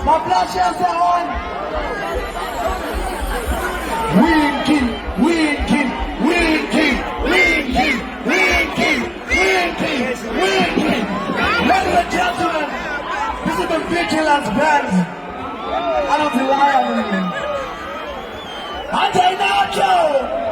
My flashes are on. Winky, Winky, Winky, Winky, Winky, Winky, Winky. Ladies and gentlemen, this is the Vigilance Band. I don't rely on them. Anti-Nacho!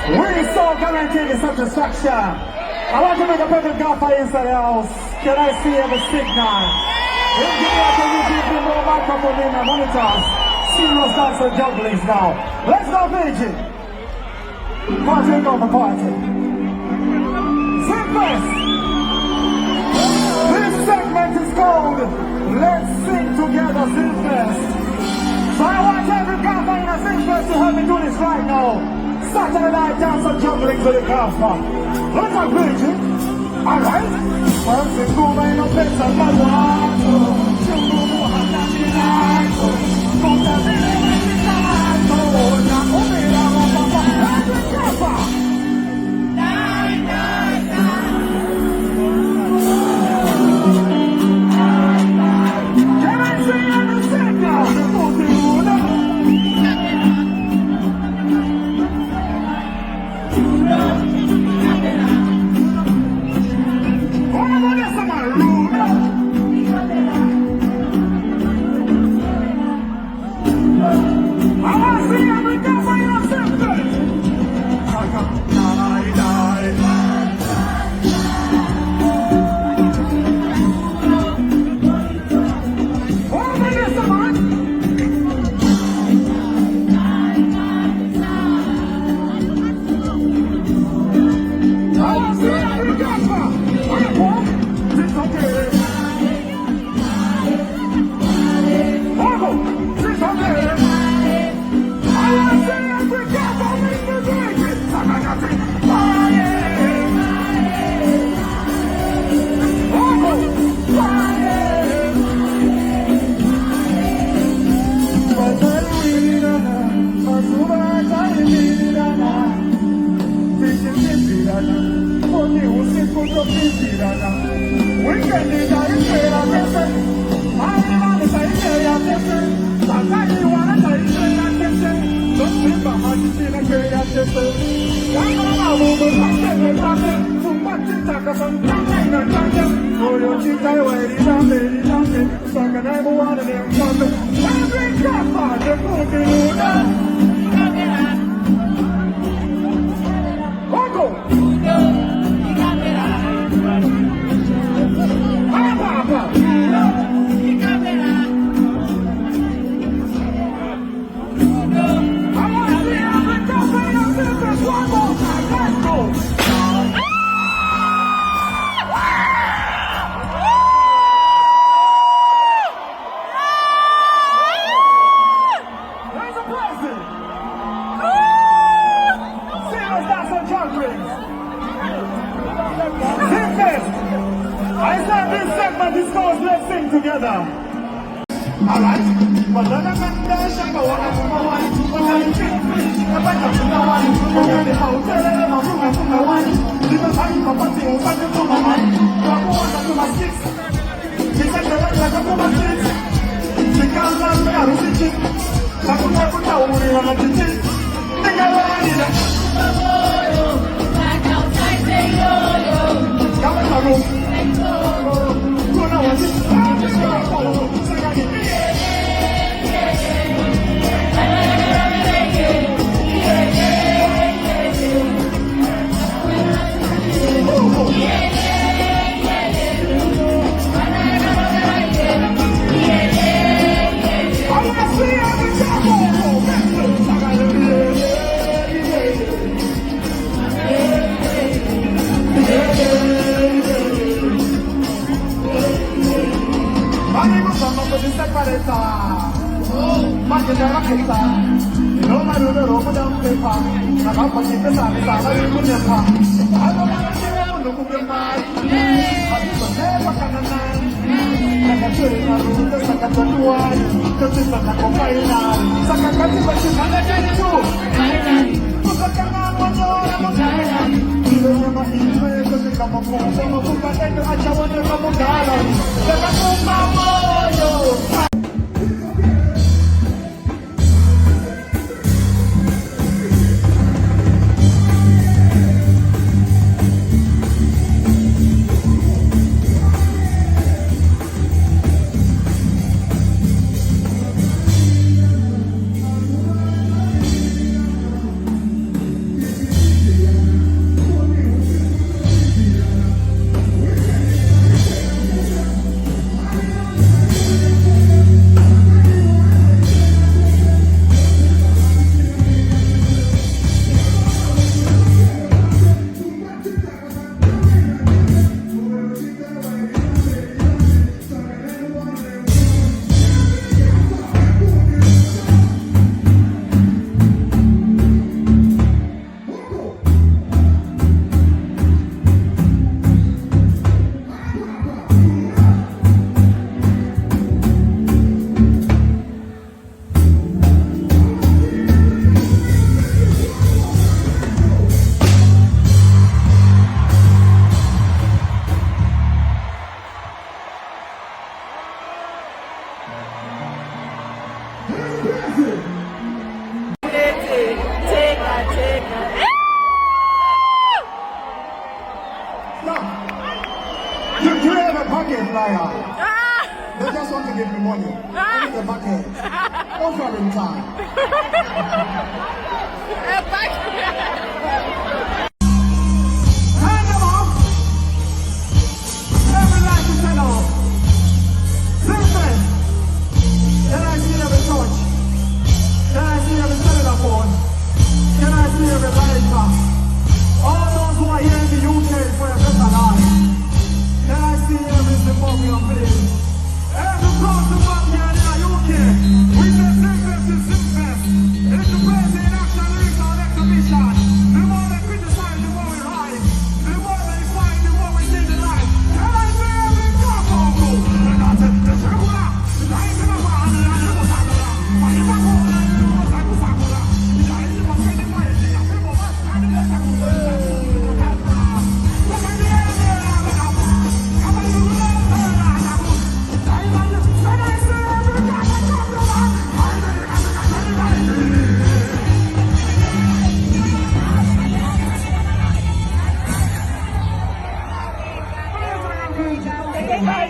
We so guaranteed the satisfaction. I want to make a perfect golfer inside the house. Can I see every signal? Engineer, can you give me more microphone in the monitors? Serious dance and jugglings now. Let's go, Virgin. Party over party. Simplest. This segment is called Let's Sing Together, Simplest. So I want every golfer in the Simplest to help me do this right now. Saturday night dance and juggling to the golfer. Let's go, Virgin. Alright? Once it's cool, man, no place on my water. She'll go more hot than she likes. Go to the night. Oh, now, oh, me, I'm a papa. Let's go, golfer. Can I see every signal? One more! together. Alright? But then I'm going to show you what I'm going to do. But I'm going to do the one. I'm going to hotel and I'm going to do the one. Because I'm going to do my mind. I'm going to do my six. Because I'm going to do my six. Because I'm going to do my six. I'm going to put out what I'm going to do. Think I'm going to do that. Come on, come on. Go now, what's it? They just want to give me money. I need a bucket. Offer in time. Hand them off. Every light is set off. Listen. Can I see every touch? Can I see every cellular phone? Can I see every lighter? All those who are here in the UK for a better life. Can I see every Zimbabwean place? Every cross the back here in the UK. We say Zimfest is Zimfest. It's the best in action, lyrics on exhibition. The more they criticize, the more we rise. The more they fight, the more we see the light. Can I see every drop of gold? And I said, the circular. The light in the world, and I never talk about. Why you talk about it? You know what's like to talk about. The light in the world, and the light in the world. People must find the best of the Bye.